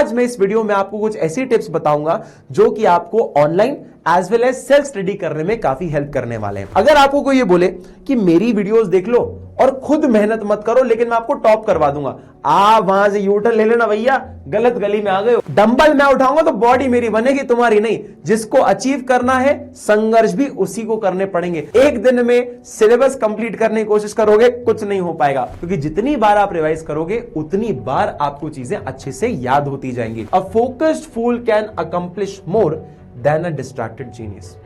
आज मैं इस वीडियो में आपको कुछ ऐसी टिप्स बताऊंगा जो कि आपको online as well as self study करने में काफी हेल्प करने वाले हैं। अगर आपको कोई ये बोले कि मेरी वीडियोस देख लो और खुद मेहनत मत करो लेकिन मैं आपको टॉप करवा दूंगा, आप वहां से यूटर्न ले लेना भैया, गलत गली में आ गए हो। डंबल मैं उठाऊंगा तो बॉडी मेरी बनेगी, तुम्हारी नहीं। जिसको अचीव करना है संघर्ष भी उसी को करने पड़ेंगे। एक दिन में सिलेबस कंप्लीट करने की कोशिश करोगे कुछ नहीं हो पाएगा, क्योंकि जितनी बार आप रिवाइज करोगे उतनी बार आपको चीजें अच्छे से याद होती जाएंगी। A focused fool can accomplish more than a distracted genius.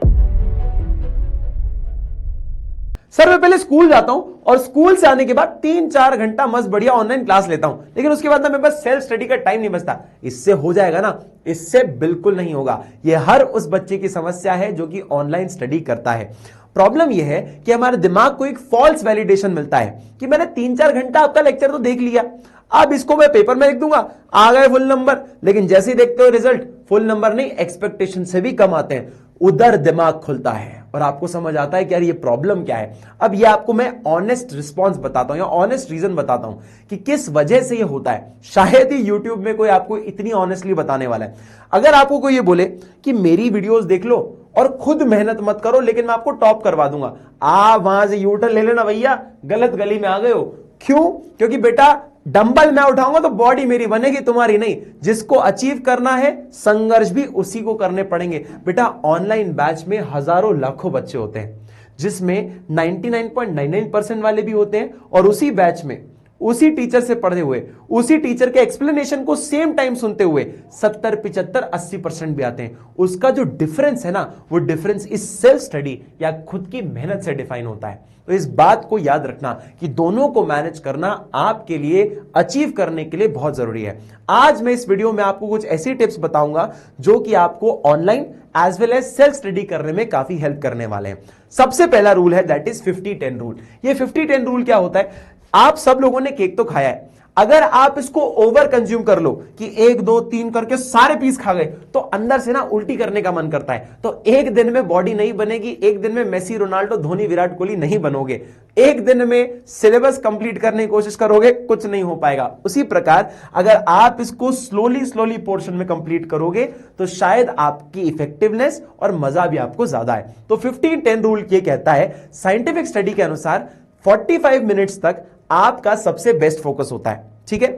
Sir मैं पहले स्कूल जाता हूं और स्कूल से आने के बाद 3-4 घंटा मस्त बढ़िया ऑनलाइन क्लास लेता हूं, लेकिन उसके बाद ना मेरे पास सेल्फ स्टडी का टाइम नहीं बचता। इससे हो जाएगा ना? इससे बिल्कुल नहीं होगा। यह हर उस बच्चे की समस्या है जो कि ऑनलाइन स्टडी करता है। प्रॉब्लम यह है कि हमारे दिमाग को एक फॉल्स वैलिडेशन मिलता है कि मैंने 3-4 घंटा आपका लेक्चर तो देख लिया, अब इसको मैं पेपर में लिख दूंगा, आ गए फुल नंबर। लेकिन जैसे ही देखते हो रिजल्ट, फुल नंबर नहीं, एक्सपेक्टेशन से भी कम आते हैं। उधर दिमाग खुलता है और आपको समझ आता है कि यार ये प्रॉब्लम क्या है। अब ये आपको मैं ऑनेस्ट रिस्पॉन्स बताता हूं या ऑनेस्ट रीजन बताता हूं कि किस वजह से ये होता है। शायद ही यूट्यूब में कोई आपको इतनी ऑनेस्टली बताने वाला है। अगर आपको कोई ये बोले कि मेरी वीडियोस देख लो और खुद मेहनत मत करो लेकिन मैं आपको टॉप करवा दूंगा, आप वहां से यूटर्न ले लेना भैया, गलत गली में आ गए हो। क्यों? क्योंकि बेटा डंबल मैं उठाऊंगा तो बॉडी मेरी बनेगी, तुम्हारी नहीं। जिसको अचीव करना है संघर्ष भी उसी को करने पड़ेंगे। बेटा ऑनलाइन बैच में हजारों लाखों बच्चे होते हैं, जिसमें 99.99% वाले भी होते हैं और उसी बैच में उसी टीचर से पढ़े हुए, उसी टीचर के एक्सप्लेनेशन को सेम टाइम सुनते हुए 70, 75, 80% भी आते हैं। उसका जो डिफरेंस है ना, वो डिफरेंस इस सेल्फ स्टडी या खुद की मेहनत से डिफाइन होता है। तो इस बात को याद रखना कि दोनों को मैनेज करना आपके लिए अचीव करने के लिए बहुत जरूरी है। आज मैं इस वीडियो में आपको कुछ ऐसी टिप्स बताऊंगा जो कि आपको online as well as self study करने में काफी हेल्प करने वाले हैं। सबसे पहला रूल है दैट इज 50-10 रूल। ये 50-10 रूल क्या होता है? आप सब लोगों ने केक तो खाया है, अगर आप इसको ओवर कंज्यूम कर लो कि 1, 2, 3 करके सारे पीस खा गए तो अंदर से ना उल्टी करने का मन करता है। तो एक दिन में बॉडी नहीं बनेगी, एक दिन में मेसी, रोनाल्डो, धोनी, विराट कोहली नहीं बनोगे। एक दिन में सिलेबस कंप्लीट करने की कोशिश करोगे कुछ नहीं हो पाएगा। उसी प्रकार अगर आप इसको स्लोली पोर्शन में कंप्लीट करोगे तो शायद आपकी इफेक्टिवनेस और मजा भी आपको ज्यादा है। तो 50-10 रूल ये कहता है, साइंटिफिक स्टडी के अनुसार 45 मिनट्स तक आपका सबसे बेस्ट फोकस होता है। ठीक है,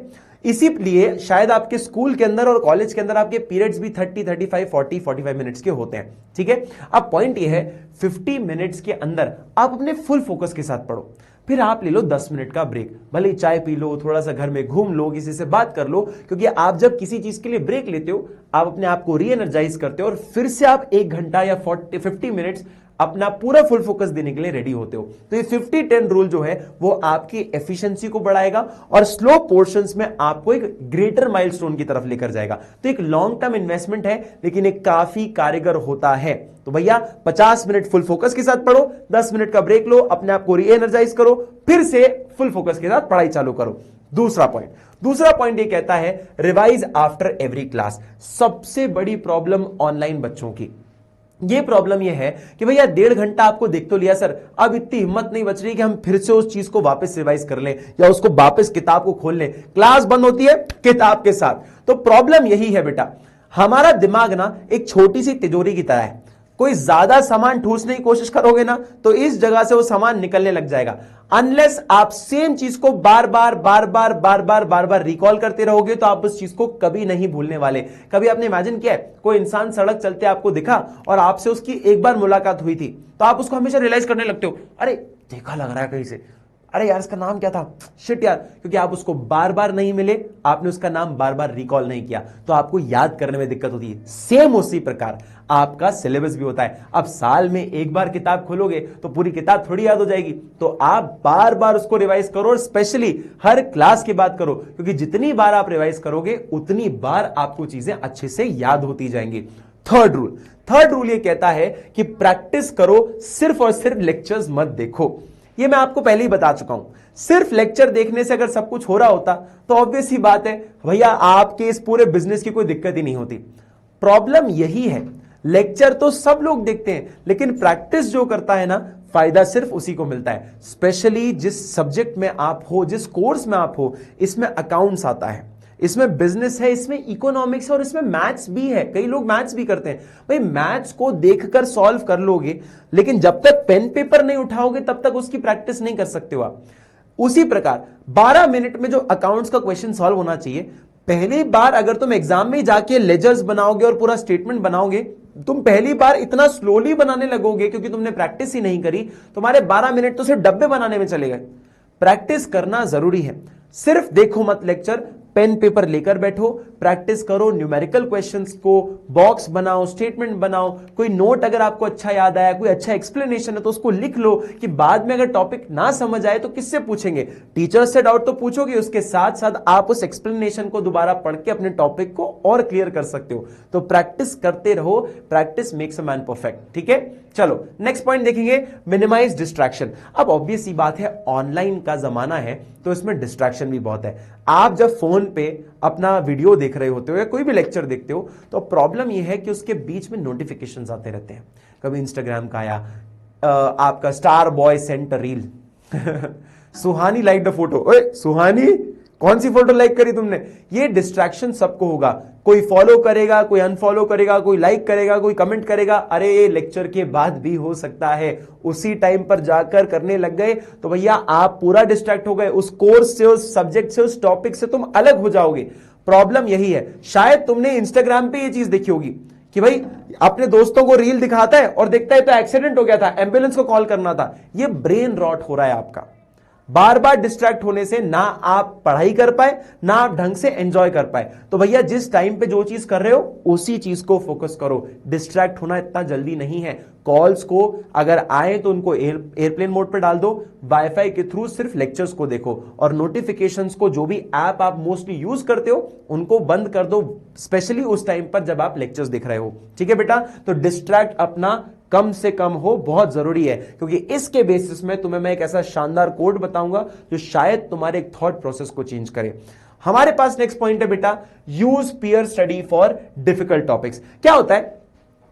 इसीलिए शायद आपके स्कूल के अंदर और कॉलेज के अंदर आपके पीरियड्स भी 30, 35, 40, 45 मिनट्स के होते हैं। ठीक है, अब पॉइंट ये है 50 मिनट्स के अंदर आप अपने फुल फोकस के साथ पढ़ो। फिर आप ले लो 10 मिनट का ब्रेक, भले चाय पी लो, थोड़ा सा घर में घूम लो, किसी से बात कर लो, क्योंकि आप जब किसी चीज के लिए ब्रेक लेते हो आप अपने आप को री एनर्जाइज करते हो और फिर से आप 1 घंटा या 50 मिनट्स अपना पूरा फुल फोकस देने के लिए रेडी होते हो। तो ये 50-10 रूल जो है वो आपकी एफिशिएंसी को बढ़ाएगा और स्लो पोर्शंस में आपको एक ग्रेटर माइलस्टोन की तरफ लेकर जाएगा। तो एक लॉन्ग टर्म इन्वेस्टमेंट है लेकिन एक काफी कारगर होता है। तो भैया 50 मिनट फुल फोकस के साथ पढ़ो, 10 मिनट का ब्रेक लो, अपने आप को री एनर्जाइज करो, फिर से फुल फोकस के साथ पढ़ाई चालू करो। दूसरा पॉइंट ये कहता है रिवाइज आफ्टर एवरी क्लास। सबसे बड़ी प्रॉब्लम ऑनलाइन बच्चों की ये प्रॉब्लम ये है कि भैया 1.5 घंटा आपको देख तो लिया सर, अब इतनी हिम्मत नहीं बच रही कि हम फिर से उस चीज को वापस रिवाइज कर लें या उसको वापस किताब को खोल लें। क्लास बंद होती है किताब के साथ। तो प्रॉब्लम यही है बेटा, हमारा दिमाग ना एक छोटी सी तिजोरी की तरह है। कोई ज्यादा सामान ठूसने की कोशिश करोगे ना तो इस जगह से वो सामान निकलने लग जाएगा। अनलेस आप सेम चीज को बार बार रिकॉल करते रहोगे तो आप उस चीज को कभी नहीं भूलने वाले। कभी आपने इमेजिन किया है कोई इंसान सड़क चलते आपको दिखा और आपसे उसकी एक बार मुलाकात हुई थी तो आप उसको हमेशा रियलाइज करने लगते हो, अरे देखा लग रहा है कहीं से, अरे यार इसका नाम क्या था, शिट यार, क्योंकि आप उसको बार बार नहीं मिले, आपने उसका नाम बार बार रिकॉल नहीं किया तो आपको याद करने में दिक्कत होती है। सेम उसी प्रकार आपका सिलेबस भी होता है। अब साल में एक बार किताब खोलोगे तो पूरी किताब थोड़ी याद हो जाएगी, तो आप बार बार उसको रिवाइज करो और स्पेशली हर क्लास की बात करो, क्योंकि जितनी बार आप रिवाइज करोगे उतनी बार आपको चीजें अच्छे से याद होती जाएंगी। थर्ड रूल ये कहता है कि प्रैक्टिस करो, सिर्फ और सिर्फ लेक्चर्स मत देखो। ये मैं आपको पहले ही बता चुका हूं, सिर्फ लेक्चर देखने से अगर सब कुछ हो रहा होता तो ऑब्वियस ही बात है भैया आपके इस पूरे बिजनेस की कोई दिक्कत ही नहीं होती। प्रॉब्लम यही है, लेक्चर तो सब लोग देखते हैं लेकिन प्रैक्टिस जो करता है ना, फायदा सिर्फ उसी को मिलता है। स्पेशली जिस सब्जेक्ट में आप हो, जिस कोर्स में आप हो, इसमें अकाउंट्स आता है, इसमें बिजनेस है, इसमें इकोनॉमिक्स है और इसमें मैथ्स भी है। कई लोग मैथ्स भी करते हैं। भाई मैथ्स को देखकर सॉल्व कर लोगे, लेकिन जब तक पेन पेपर नहीं उठाओगे तब तक उसकी प्रैक्टिस नहीं कर सकते हो आप। उसी प्रकार 12 मिनट में जो अकाउंट्स का क्वेश्चन सॉल्व होना चाहिए, पहली बार अगर तुम एग्जाम में जाके लेजर्स बनाओगे और पूरा स्टेटमेंट बनाओगे, तुम पहली बार इतना स्लोली बनाने लगोगे क्योंकि तुमने प्रैक्टिस ही नहीं करी, तुम्हारे 12 मिनट तो सिर्फ डब्बे बनाने में चले गए। प्रैक्टिस करना जरूरी है। सिर्फ देखो मत लेक्चर, पेन पेपर लेकर बैठो, प्रैक्टिस करो, न्यूमेरिकल क्वेश्चंस को बॉक्स बनाओ, स्टेटमेंट बनाओ। कोई नोट अगर आपको अच्छा याद आया, कोई अच्छा एक्सप्लेनेशन है तो उसको लिख लो कि बाद में अगर टॉपिक ना समझ आए तो किससे पूछेंगे, टीचर से डाउट तो पूछोगे, उसके साथ साथ आप उस एक्सप्लेनेशन को दोबारा पढ़ के अपने टॉपिक को और क्लियर कर सकते हो। तो प्रैक्टिस करते रहो, practice makes a man perfect. ठीक है, चलो नेक्स्ट पॉइंट देखेंगे, मिनिमाइज डिस्ट्रैक्शन। अब ऑब्वियस सी बात है, ऑनलाइन का जमाना है तो इसमें डिस्ट्रैक्शन भी बहुत है। आप जब फोन पे अपना वीडियो देख रहे होते हो या कोई भी लेक्चर देखते हो तो प्रॉब्लम यह है कि उसके बीच में नोटिफिकेशंस आते रहते हैं। कभी इंस्टाग्राम का आया, आपका star boy sent reel Suhani like the photo, ओए सुहानी कौन सी फोटो लाइक करी तुमने। ये डिस्ट्रैक्शन सबको होगा, कोई फॉलो करेगा, कोई अनफॉलो करेगा, कोई लाइक करेगा, कोई कमेंट करेगा। अरे ये लेक्चर के बाद भी हो सकता है, उसी टाइम पर जाकर करने लग गए तो भैया आप पूरा डिस्ट्रैक्ट हो गए, उस कोर्स से, उस सब्जेक्ट से, उस टॉपिक से तुम अलग हो जाओगे। प्रॉब्लम यही है। शायद तुमने इंस्टाग्राम पे ये चीज देखी होगी कि भाई अपने दोस्तों को रील दिखाता है और देखता है तो एक्सीडेंट हो गया था, एम्बुलेंस को कॉल करना था। ये ब्रेन रॉट हो रहा है आपका। बार बार डिस्ट्रैक्ट होने से ना आप पढ़ाई कर पाए, ना आप ढंग से एंजॉय कर पाए। तो भैया जिस टाइम पे जो चीज कर रहे हो उसी चीज को फोकस करो। डिस्ट्रैक्ट होना इतना जल्दी नहीं है। कॉल्स को अगर आए तो उनको एयरप्लेन मोड पे डाल दो, वाईफाई के थ्रू सिर्फ लेक्चर्स को देखो, और नोटिफिकेशंस को, जो भी ऐप आप मोस्टली यूज करते हो उनको बंद कर दो, स्पेशली उस टाइम पर जब आप लेक्चर्स देख रहे हो। ठीक है बेटा, तो डिस्ट्रैक्ट अपना कम से कम हो, बहुत जरूरी है, क्योंकि इसके बेसिस में तुम्हें मैं एक ऐसा शानदार कोड बताऊंगा जो शायद तुम्हारे एक थॉट प्रोसेस को चेंज करे। हमारे पास नेक्स्ट पॉइंट है बेटा, use peer study for difficult topics. क्या होता है,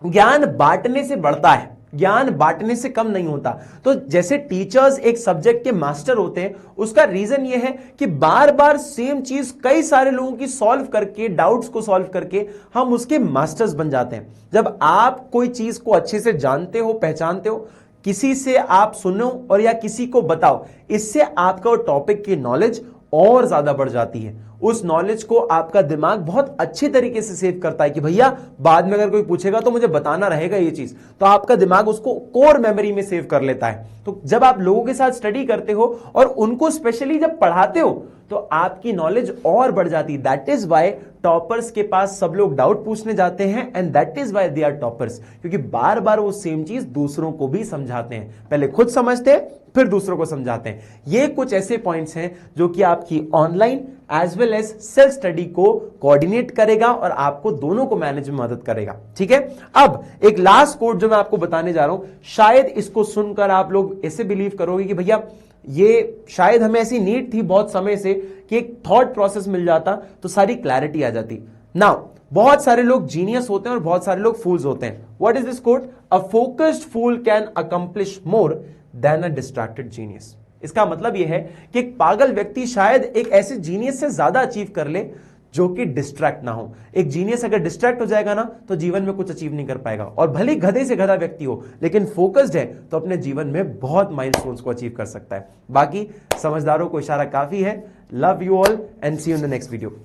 ज्ञान बांटने से बढ़ता है, ज्ञान बांटने से कम नहीं होता। तो जैसे टीचर्स एक सब्जेक्ट के मास्टर होते हैं, उसका रीजन यह है कि बार बार सेम चीज कई सारे लोगों की सॉल्व करके, डाउट्स को सॉल्व करके हम उसके मास्टर्स बन जाते हैं। जब आप कोई चीज को अच्छे से जानते हो, पहचानते हो, किसी से आप सुनो और या किसी को बताओ, इससे आपका टॉपिक की नॉलेज और ज्यादा बढ़ जाती है। उस नॉलेज को आपका दिमाग बहुत अच्छी तरीके से सेव करता है कि भैया बाद में अगर कोई पूछेगा तो मुझे बताना रहेगा ये चीज, तो आपका दिमाग उसको कोर मेमोरी में सेव कर लेता है। तो जब आप लोगों के साथ स्टडी करते हो और उनको स्पेशली जब पढ़ाते हो तो आपकी नॉलेज और बढ़ जाती है। दैट इज वाई टॉपर्स के पास सब लोग डाउट पूछने जाते हैं, and that is why they are toppers, क्योंकि बार बार वो सेम चीज दूसरों को भी समझाते हैं। पहले खुद समझते हैं फिर दूसरों को समझाते हैं। ये कुछ ऐसे पॉइंट्स हैं जो कि आपकी online as well as self study को कोऑर्डिनेट करेगा और आपको दोनों को मैनेज में मदद करेगा। ठीक है, अब एक लास्ट कोड जो मैं आपको बताने जा रहा हूं, शायद इसको सुनकर आप लोग ऐसे बिलीव करोगे कि भैया ये शायद हमें ऐसी नीड थी बहुत समय से कि एक थॉट प्रोसेस मिल जाता तो सारी क्लैरिटी आ जाती। नाउ बहुत सारे लोग जीनियस होते हैं और बहुत सारे लोग फूल्स होते हैं। What is this code? A focused fool can accomplish more than a distracted genius. इसका मतलब यह है कि एक पागल व्यक्ति शायद एक ऐसे जीनियस से ज्यादा अचीव कर ले जो कि डिस्ट्रैक्ट ना हो। एक जीनियस अगर डिस्ट्रैक्ट हो जाएगा ना तो जीवन में कुछ अचीव नहीं कर पाएगा, और भले गधे से गधा व्यक्ति हो लेकिन फोकस्ड है तो अपने जीवन में बहुत माइलस्टोन्स को अचीव कर सकता है। बाकी समझदारों को इशारा काफी है। Love you all and see you in the next video.